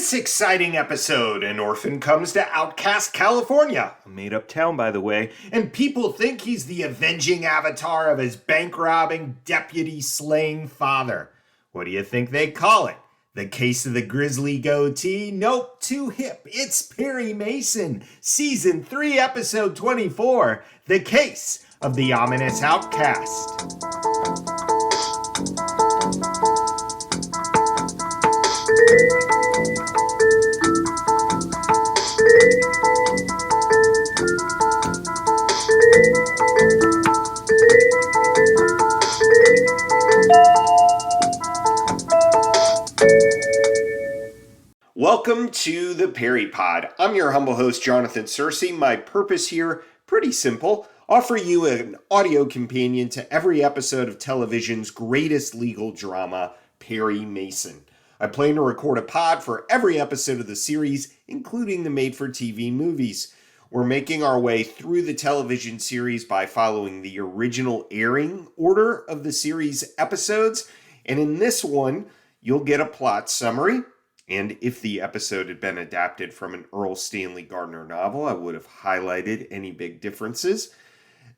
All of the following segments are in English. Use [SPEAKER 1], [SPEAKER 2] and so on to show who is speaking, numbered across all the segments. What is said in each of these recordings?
[SPEAKER 1] this exciting episode, an orphan comes to Outcast, California, a made-up town, by the way, and people think he's the avenging avatar of his bank-robbing, deputy-slaying father. What do you think they call it? The Case of the Grizzly Goatee? Nope, too hip. It's Perry Mason, Season 3, Episode 24, The Case of the Ominous Outcast. Welcome to the Perry Pod. I'm your humble host, Jonathan Searcy. My purpose here, pretty simple, offer you an audio companion to every episode of television's greatest legal drama, Perry Mason. I plan to record a pod for every episode of the series, including the made-for-TV movies. We're making our way through the television series by following the original airing order of the series episodes, and in this one, you'll get a plot summary. And if the episode had been adapted from an Earl Stanley Gardner novel, I would have highlighted any big differences.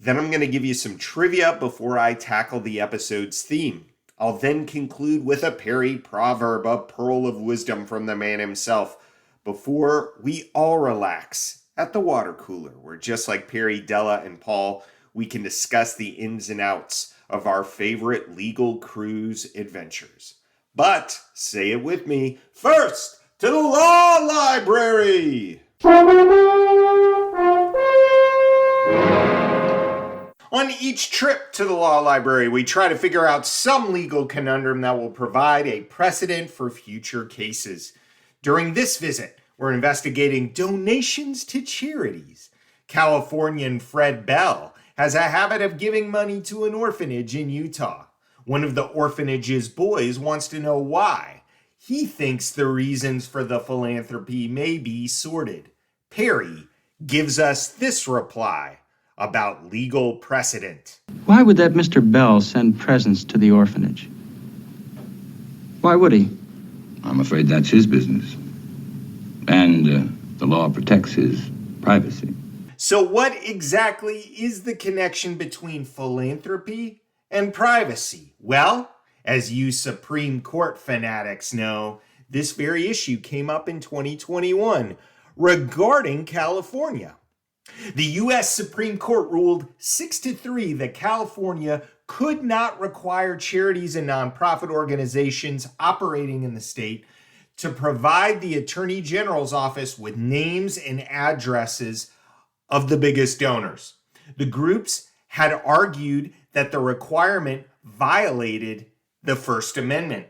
[SPEAKER 1] Then I'm going to give you some trivia before I tackle the episode's theme. I'll then conclude with a Perry Proverb, a pearl of wisdom from the man himself, before we all relax at the water cooler, where just like Perry, Della, and Paul, we can discuss the ins and outs of our favorite legal cruise adventures. But, say it with me, first, to the law library! On each trip to the law library, we try to figure out some legal conundrum that will provide a precedent for future cases. During this visit, we're investigating donations to charities. Californian Fred Bell has a habit of giving money to an orphanage in Utah. One of the orphanage's boys wants to know why. He thinks the reasons for the philanthropy may be sordid. Perry gives us this reply about legal precedent.
[SPEAKER 2] Why would that Mr. Bell send presents to the orphanage? Why would he?
[SPEAKER 3] I'm afraid that's his business. And the law protects his privacy.
[SPEAKER 1] So what exactly is the connection between philanthropy and privacy? Well, as you Supreme Court fanatics know, this very issue came up in 2021 regarding California. The U.S. Supreme Court ruled 6-3 that California could not require charities and nonprofit organizations operating in the state to provide the Attorney General's office with names and addresses of the biggest donors. The groups had argued that the requirement violated the First Amendment.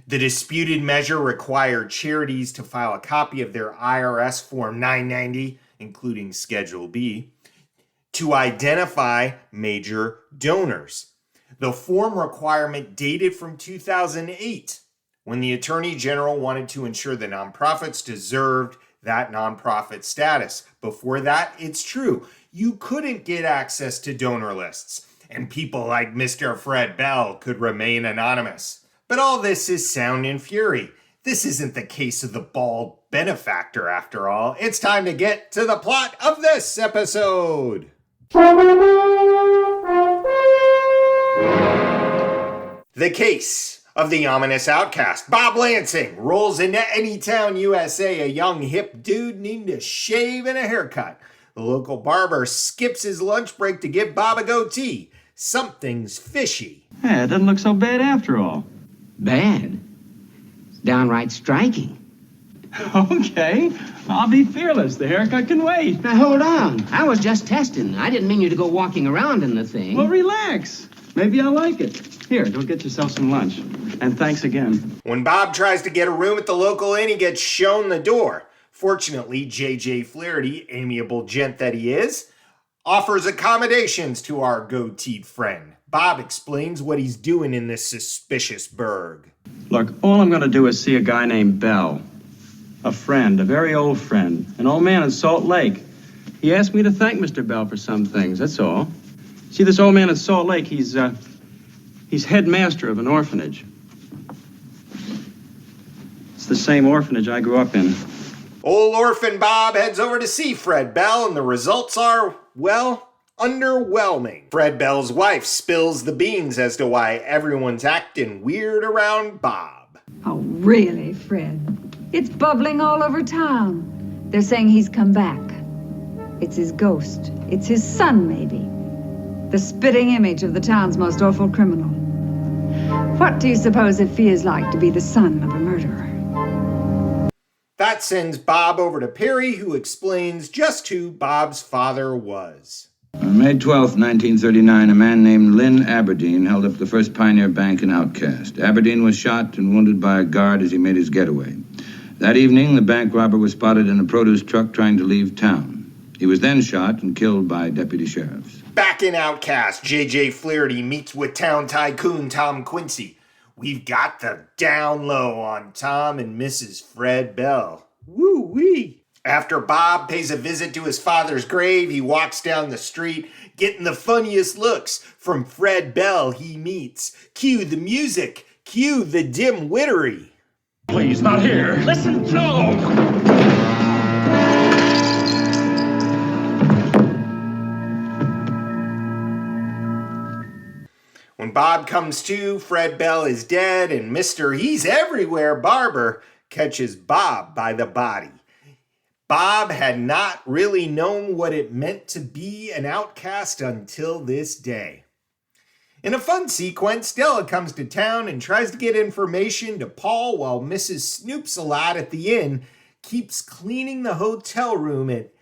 [SPEAKER 1] The disputed measure required charities to file a copy of their IRS Form 990, including Schedule B, to identify major donors. The form requirement dated from 2008, when the Attorney General wanted to ensure the nonprofits deserved that nonprofit status. Before that, it's true, you couldn't get access to donor lists, and people like Mr. Fred Bell could remain anonymous. But all this is sound and fury. This isn't the case of the bald benefactor, after all. It's time to get to the plot of this episode. The Case of the Ominous Outcast. Bob Lansing rolls into Anytown, USA, a young hip dude needing a shave and a haircut. The local barber skips his lunch break to give Bob a goatee. Something's fishy.
[SPEAKER 2] Yeah, it doesn't look so bad after all.
[SPEAKER 4] Bad? It's downright striking.
[SPEAKER 2] Okay, I'll be fearless. The haircut can wait.
[SPEAKER 4] Now, hold on. I was just testing. I didn't mean you to go walking around in the thing.
[SPEAKER 2] Well, relax. Maybe I'll like it. Here, go get yourself some lunch. And thanks again.
[SPEAKER 1] When Bob tries to get a room at the local inn, he gets shown the door. Fortunately, J.J. Flaherty, amiable gent that he is, offers accommodations to our goateed friend. Bob explains what he's doing in this suspicious burg.
[SPEAKER 2] Look, all I'm going to do is see a guy named Bell. A friend, a very old friend. An old man in Salt Lake. He asked me to thank Mr. Bell for some things, that's all. See, this old man in Salt Lake, he's headmaster of an orphanage. It's the same orphanage I grew up in.
[SPEAKER 1] Old Orphan Bob heads over to see Fred Bell, and the results are, well, underwhelming. Fred Bell's wife spills the beans as to why everyone's acting weird around Bob.
[SPEAKER 5] Oh, really, Fred? It's bubbling all over town. They're saying he's come back. It's his ghost. It's his son, maybe. The spitting image of the town's most awful criminal. What do you suppose it feels like to be the son of a murderer?
[SPEAKER 1] That sends Bob over to Perry, who explains just who Bob's father was.
[SPEAKER 3] On May 12th, 1939, a man named Lynn Aberdeen held up the First Pioneer Bank in Outcast. Aberdeen was shot and wounded by a guard as he made his getaway. That evening, the bank robber was spotted in a produce truck trying to leave town. He was then shot and killed by deputy sheriffs.
[SPEAKER 1] Back in Outcast, J.J. Flaherty meets with town tycoon Tom Quincy. We've got the down low on Tom and Mrs. Fred Bell. Woo-wee. After Bob pays a visit to his father's grave, he walks down the street, getting the funniest looks from Fred Bell he meets. Cue the music. Cue the dim-wittery.
[SPEAKER 6] Please, not here. Listen, no!
[SPEAKER 1] When Bob comes to, Fred Bell is dead, and Mr. He's Everywhere Barber catches Bob by the body. Bob had not really known what it meant to be an outcast until this day. In a fun sequence, Della comes to town and tries to get information to Paul while Mrs. Snoops-a-Lot at the inn keeps cleaning the hotel room at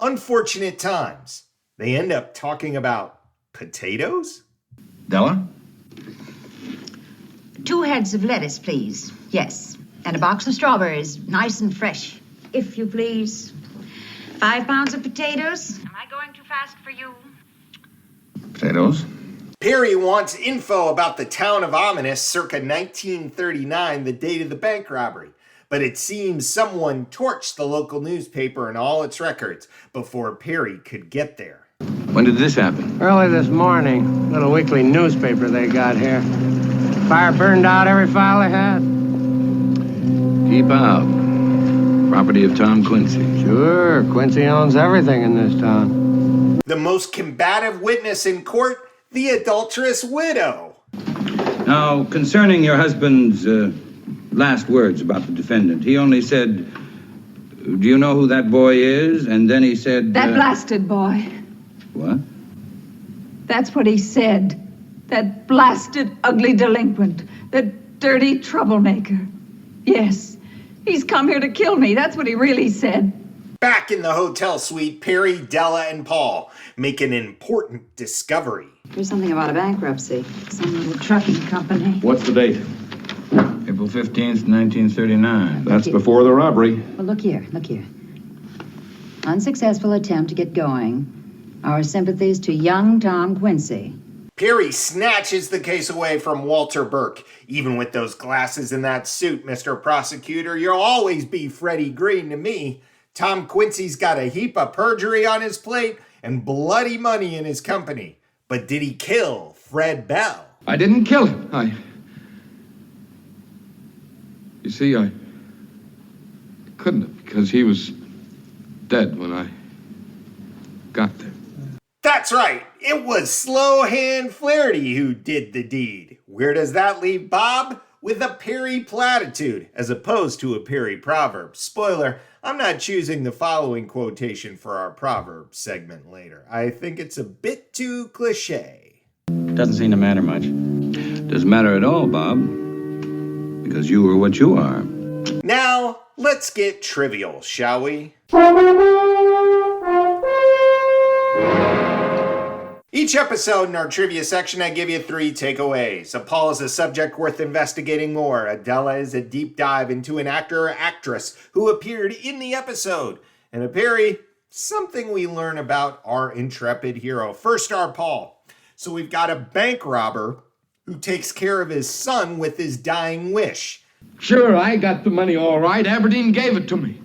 [SPEAKER 1] unfortunate times. They end up talking about potatoes?
[SPEAKER 3] Della?
[SPEAKER 7] 2 heads of lettuce, please. Yes. And a box of strawberries, nice and fresh, if you please. 5 pounds of potatoes. Am I going too fast for you?
[SPEAKER 3] Potatoes?
[SPEAKER 1] Perry wants info about the town of Ominous circa 1939, the date of the bank robbery. But it seems someone torched the local newspaper and all its records before Perry could get there.
[SPEAKER 3] When did this happen?
[SPEAKER 8] Early this morning, little weekly newspaper they got here. Fire burned out every file they had.
[SPEAKER 3] Keep out. Property of Tom Quincy.
[SPEAKER 8] Sure, Quincy owns everything in this town.
[SPEAKER 1] The most combative witness in court, the adulterous widow.
[SPEAKER 3] Now, concerning your husband's last words about the defendant, he only said, "Do you know who that boy is?" And then he said...
[SPEAKER 5] That blasted boy.
[SPEAKER 3] What?
[SPEAKER 5] That's what he said. That blasted, ugly delinquent. That dirty troublemaker. Yes, he's come here to kill me. That's what he really said.
[SPEAKER 1] Back in the hotel suite, Perry, Della, and Paul make an important discovery.
[SPEAKER 5] There's something about a bankruptcy. Some little trucking company.
[SPEAKER 6] What's the date?
[SPEAKER 3] April 15th, 1939.
[SPEAKER 6] That's before the robbery.
[SPEAKER 9] Well, look here. Unsuccessful attempt to get going. Our sympathies to young Tom Quincy.
[SPEAKER 1] Perry snatches the case away from Walter Burke. Even with those glasses and that suit, Mr. Prosecutor, you'll always be Freddie Green to me. Tom Quincy's got a heap of perjury on his plate and bloody money in his company. But did he kill Fred Bell?
[SPEAKER 6] I didn't kill him. You see, I couldn't have, because he was dead when I got there.
[SPEAKER 1] That's right. It was Slow Hand Flaherty who did the deed. Where does that leave Bob? With a Perry platitude, as opposed to a Perry proverb. Spoiler, I'm not choosing the following quotation for our proverb segment later. I think it's a bit too cliche.
[SPEAKER 2] Doesn't seem to matter much.
[SPEAKER 3] Doesn't matter at all, Bob. Because you are what you are.
[SPEAKER 1] Now, let's get trivial, shall we? Each episode in our trivia section, I give you 3 takeaways. A Paul is a subject worth investigating more. Adela is a deep dive into an actor or actress who appeared in the episode. And a Perry, something we learn about our intrepid hero. First, our Paul. So we've got a bank robber who takes care of his son with his dying wish.
[SPEAKER 6] Sure, I got the money all right. Aberdeen gave it to me.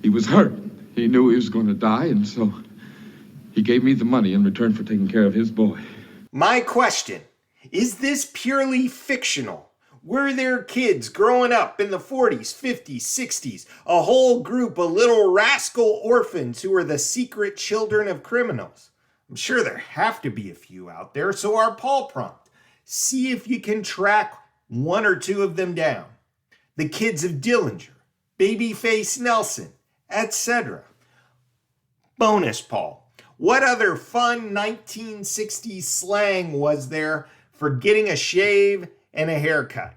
[SPEAKER 6] He was hurt. He knew he was going to die, and so he gave me the money in return for taking care of his boy.
[SPEAKER 1] My question, is this purely fictional? We're their kids growing up in the 40s, 50s, 60s, a whole group of little rascal orphans who are the secret children of criminals. I'm sure there have to be a few out there, so our Paul prompt. See if you can track one or two of them down. The kids of Dillinger, Babyface Nelson, etc. Bonus Paul. What other fun 1960s slang was there for getting a shave and a haircut?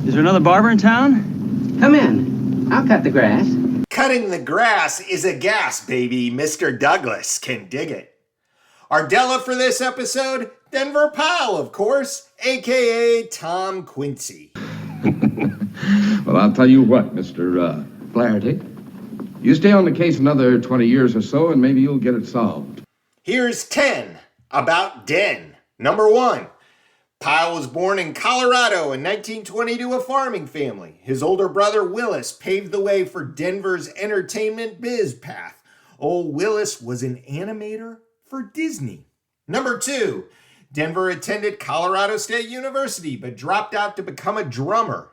[SPEAKER 2] Is there another barber in town?
[SPEAKER 4] Come in. I'll cut the grass.
[SPEAKER 1] Cutting the grass is a gas, baby. Mr. Douglas can dig it. Our Della for this episode, Denver Pyle, of course, a.k.a. Tom Quincy.
[SPEAKER 6] Well, I'll tell you what, Mr. Flaherty. You stay on the case another 20 years or so, and maybe you'll get it solved.
[SPEAKER 1] Here's 10 about Den. Number 1. Pyle was born in Colorado in 1920 to a farming family. His older brother Willis paved the way for Denver's entertainment biz path. Old Willis was an animator for Disney. Number 2. Denver attended Colorado State University, but dropped out to become a drummer.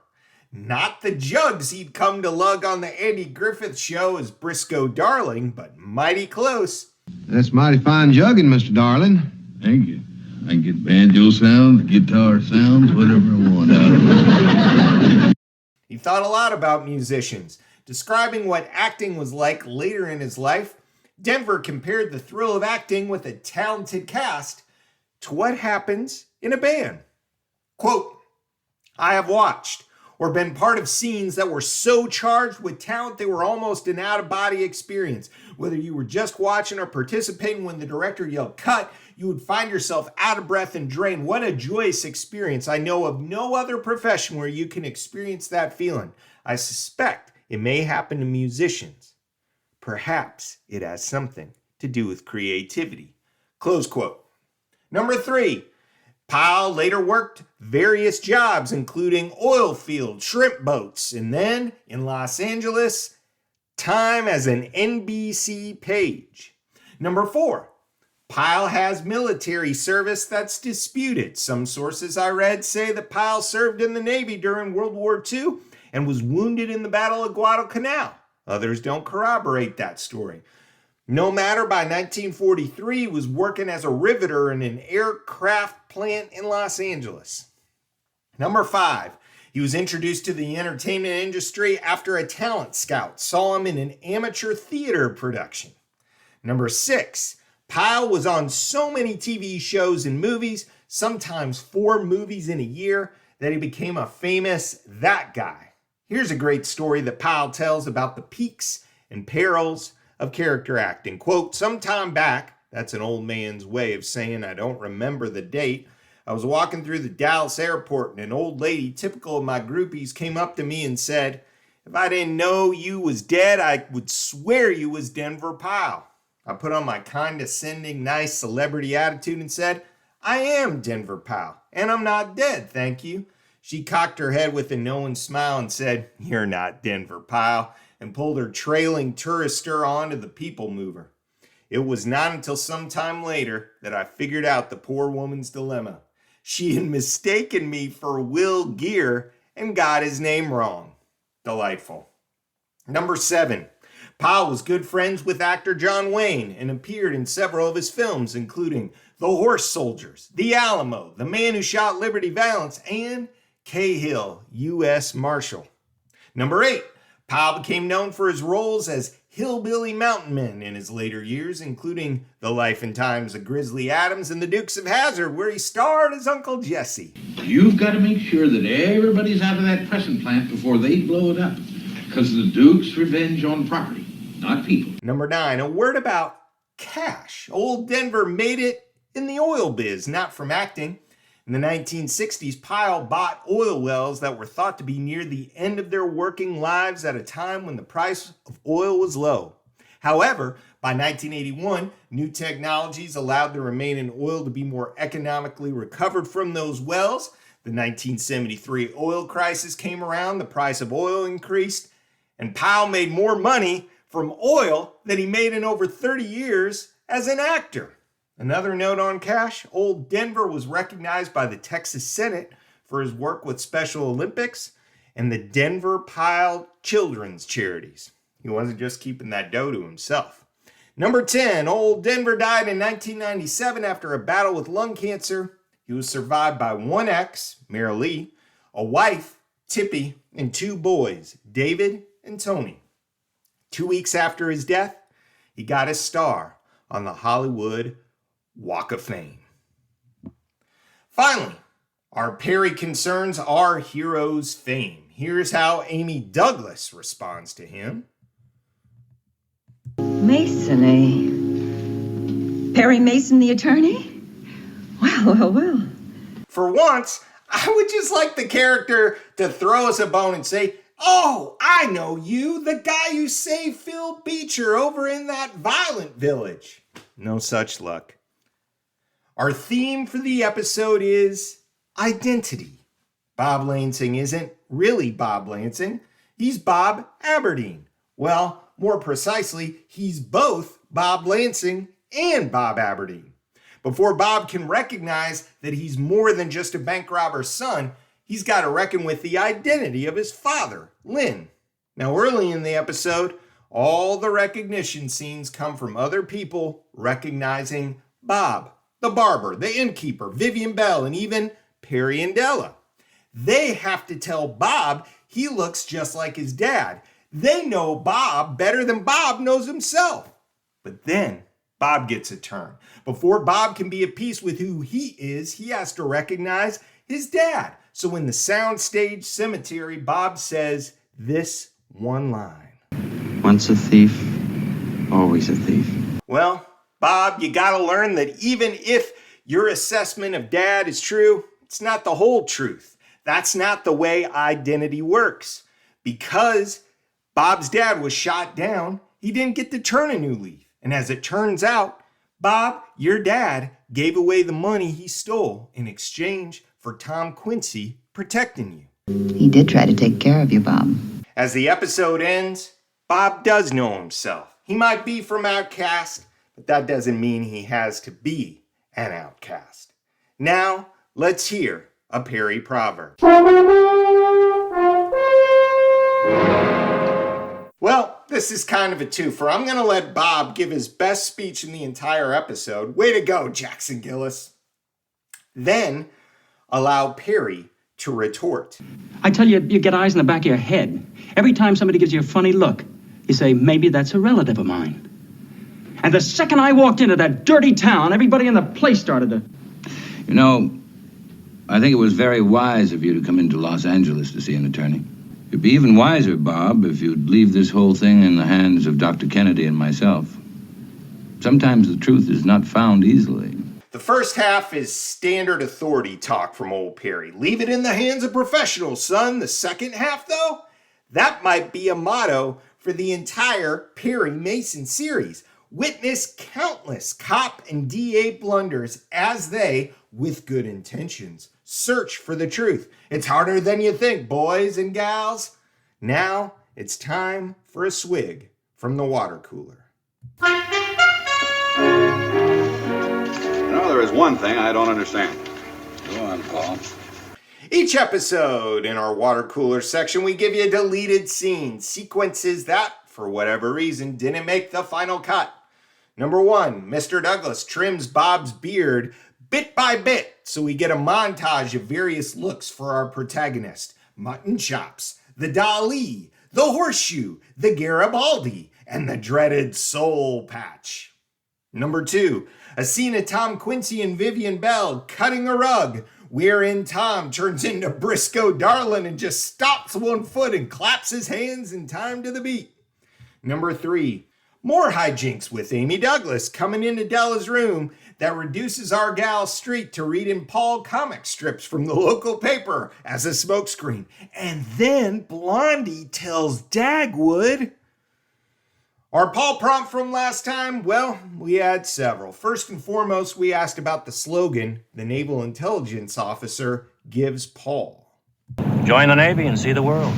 [SPEAKER 1] Not the jugs he'd come to lug on the Andy Griffith Show as Briscoe Darling, but mighty close.
[SPEAKER 10] That's mighty fine jugging, Mr. Darling.
[SPEAKER 3] Thank you. I can get banjo sounds, guitar sounds, whatever I want out of it.
[SPEAKER 1] He thought a lot about musicians. Describing what acting was like later in his life, Denver compared the thrill of acting with a talented cast to what happens in a band. Quote, I have watched or been part of scenes that were so charged with talent they were almost an out-of-body experience. Whether you were just watching or participating when the director yelled cut, you would find yourself out of breath and drained. What a joyous experience. I know of no other profession where you can experience that feeling. I suspect it may happen to musicians. Perhaps it has something to do with creativity. Close quote. Number 3. Pyle later worked various jobs, including oil field, shrimp boats, and then, in Los Angeles, time as an NBC page. Number 4. Pyle has military service that's disputed. Some sources I read say that Pyle served in the Navy during World War II and was wounded in the Battle of Guadalcanal. Others don't corroborate that story. No matter, by 1943, he was working as a riveter in an aircraft plant in Los Angeles. Number 5, he was introduced to the entertainment industry after a talent scout saw him in an amateur theater production. Number 6, Pyle was on so many TV shows and movies, sometimes 4 movies in a year, that he became a famous that guy. Here's a great story that Pyle tells about the peaks and perils of character acting. Quote, sometime back, that's an old man's way of saying I don't remember the date, I was walking through the Dallas airport and an old lady, typical of my groupies, came up to me and said, if I didn't know you was dead, I would swear you was Denver Pyle. I put on my condescending, nice celebrity attitude and said, I am Denver Pyle, and I'm not dead, thank you. She cocked her head with a knowing smile and said, you're not Denver Pyle, and pulled her trailing tourister onto the people mover. It was not until some time later that I figured out the poor woman's dilemma. She had mistaken me for Will Gear and got his name wrong. Delightful. Number 7. Pyle was good friends with actor John Wayne and appeared in several of his films, including The Horse Soldiers, The Alamo, The Man Who Shot Liberty Valance, and Cahill, U.S. Marshal. Number 8. Pyle became known for his roles as hillbilly mountain men in his later years, including The Life and Times of Grizzly Adams and The Dukes of Hazzard, where he starred as Uncle Jesse.
[SPEAKER 11] You've got to make sure that everybody's out of that pressing plant before they blow it up, because the Duke's revenge on property, not people.
[SPEAKER 1] Number 9, a word about cash. Old Denver made it in the oil biz, not from acting. In the 1960s, Pyle bought oil wells that were thought to be near the end of their working lives at a time when the price of oil was low. However, by 1981, new technologies allowed the remaining oil to be more economically recovered from those wells. The 1973 oil crisis came around, the price of oil increased, and Pyle made more money from oil than he made in over 30 years as an actor. Another note on cash, old Denver was recognized by the Texas Senate for his work with Special Olympics and the Denver Pyle Children's Charities. He wasn't just keeping that dough to himself. Number 10, old Denver died in 1997 after a battle with lung cancer. He was survived by one ex, Mary Lee, a wife, Tippy, and two boys, David and Tony. 2 weeks after his death, he got a star on the Hollywood Walk of Fame. Finally, our Perry concerns our hero's fame. Here's how Amy Douglas responds to him.
[SPEAKER 12] Masony. Perry Mason, the attorney? Well.
[SPEAKER 1] For once, I would just like the character to throw us a bone and say, "Oh, I know you, the guy who saved Phil Beecher over in that violent village." No such luck. Our theme for the episode is identity. Bob Lansing isn't really Bob Lansing. He's Bob Aberdeen. Well, more precisely, he's both Bob Lansing and Bob Aberdeen. Before Bob can recognize that he's more than just a bank robber's son, he's got to reckon with the identity of his father, Lynn. Now, early in the episode, all the recognition scenes come from other people recognizing Bob, the barber, the innkeeper, Vivian Bell, and even Perry and Della. They have to tell Bob he looks just like his dad. They know Bob better than Bob knows himself. But then Bob gets a turn. Before Bob can be at peace with who he is, he has to recognize his dad. So in the soundstage cemetery, Bob says this one line.
[SPEAKER 2] Once a thief, always a thief.
[SPEAKER 1] Well, Bob, you gotta learn that even if your assessment of dad is true, it's not the whole truth. That's not the way identity works. Because Bob's dad was shot down, he didn't get to turn a new leaf. And as it turns out, Bob, your dad, gave away the money he stole in exchange for Tom Quincy protecting you.
[SPEAKER 9] He did try to take care of you, Bob.
[SPEAKER 1] As the episode ends, Bob does know himself. He might be from Outcast, but that doesn't mean he has to be an outcast. Now, let's hear a Perry Proverb. Well, this is kind of a twofer. I'm going to let Bob give his best speech in the entire episode. Way to go, Jackson Gillis. Then, allow Perry to retort.
[SPEAKER 2] I tell you, you get eyes in the back of your head. Every time somebody gives you a funny look, you say, maybe that's a relative of mine. And the second I walked into that dirty town, everybody in the place started to...
[SPEAKER 3] You know, I think it was very wise of you to come into Los Angeles to see an attorney. It'd be even wiser, Bob, if you'd leave this whole thing in the hands of Dr. Kennedy and myself. Sometimes the truth is not found easily.
[SPEAKER 1] The first half is standard authority talk from old Perry. Leave it in the hands of professionals, son. The second half, though, that might be a motto for the entire Perry Mason series. Witness countless cop and DA blunders as they, with good intentions, search for the truth. It's harder than you think, boys and gals. Now it's time for a swig from the water cooler.
[SPEAKER 13] You know, there is one thing I don't understand.
[SPEAKER 3] Go on, Paul.
[SPEAKER 1] Each episode in our water cooler section, we give you deleted scenes, sequences that, for whatever reason, didn't make the final cut. Number 1, Mr. Douglas trims Bob's beard bit by bit, so we get a montage of various looks for our protagonist. Mutton chops, the Dali, the horseshoe, the Garibaldi, and the dreaded soul patch. Number 2, a scene of Tom Quincy and Vivian Bell cutting a rug, wherein Tom turns into Briscoe Darlin and just stops one foot and claps his hands in time to the beat. Number 3, more hijinks with Amy Douglas coming into Della's room that reduces our gal Street to reading Paul comic strips from the local paper as a smokescreen. And then Blondie tells Dagwood. Our Paul prompt from last time, well, we had several. First and foremost, we asked about the slogan the Naval Intelligence Officer gives Paul.
[SPEAKER 14] Join the Navy and see the world.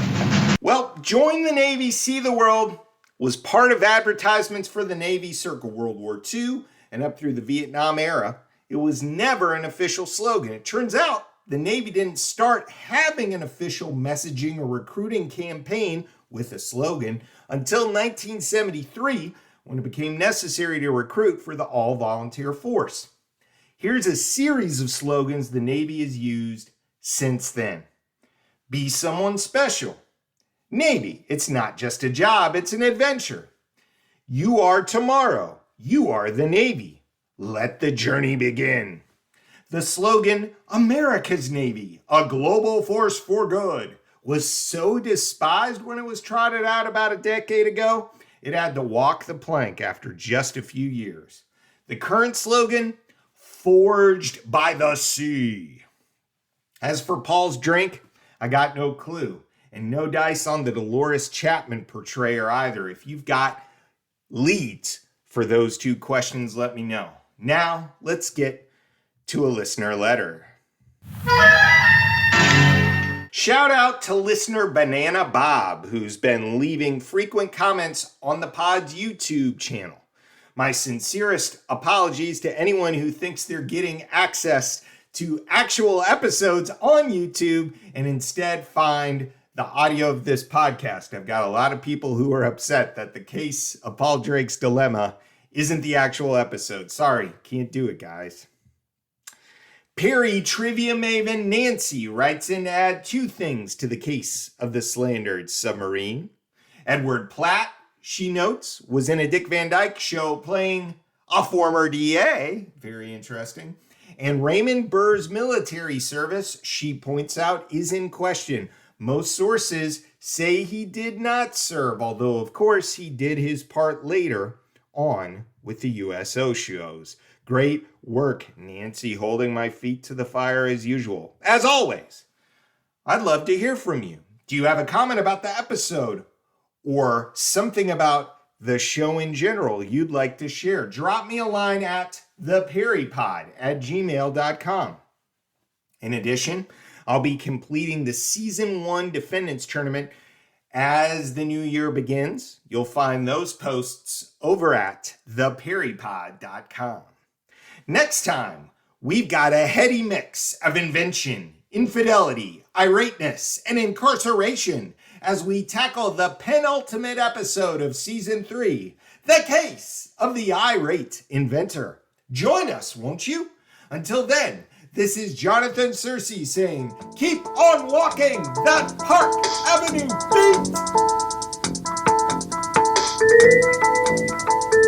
[SPEAKER 1] Well, join the Navy, see the world was part of advertisements for the Navy circa World War II and up through the Vietnam era. It was never an official slogan. It turns out the Navy didn't start having an official messaging or recruiting campaign with a slogan until 1973, when it became necessary to recruit for the all-volunteer force. Here's a series of slogans the Navy has used since then. Be someone special. Navy, it's not just a job, it's an adventure. You are tomorrow. You are the Navy. Let the journey begin. The slogan, America's Navy, a global force for good, was so despised when it was trotted out about a decade ago, it had to walk the plank after just a few years. The current slogan, forged by the sea. As for Paul's drink, I got no clue, and no dice on the Dolores Chapman portrayer either. If you've got leads for those two questions, let me know. Now, let's get to a listener letter. Shout out to listener Banana Bob, who's been leaving frequent comments on the pod's YouTube channel. My sincerest apologies to anyone who thinks they're getting access to actual episodes on YouTube and instead find the audio of this podcast. I've got a lot of people who are upset that the case of Paul Drake's dilemma isn't the actual episode. Sorry, can't do it, guys. Perry Trivia Maven Nancy writes in to add two things to the case of the slandered submarine. Edward Platt, she notes, was in a Dick Van Dyke show playing a former DA. Very interesting. And Raymond Burr's military service, she points out, is in question. Most sources say he did not serve, although, of course, he did his part later on with the USO shows. Great work, Nancy, holding my feet to the fire as usual. As always, I'd love to hear from you. Do you have a comment about the episode or something about the show in general you'd like to share? Drop me a line at theperrypod@gmail.com. In addition, I'll be completing the Season 1 Defendants Tournament as the new year begins. You'll find those posts over at theperrypod.com. Next time, we've got a heady mix of invention, infidelity, irateness, and incarceration as we tackle the penultimate episode of Season 3, The Case of the Irate Inventor. Join us, won't you? Until then, this is Jonathan Searcy saying, keep on walking that Park Avenue beat!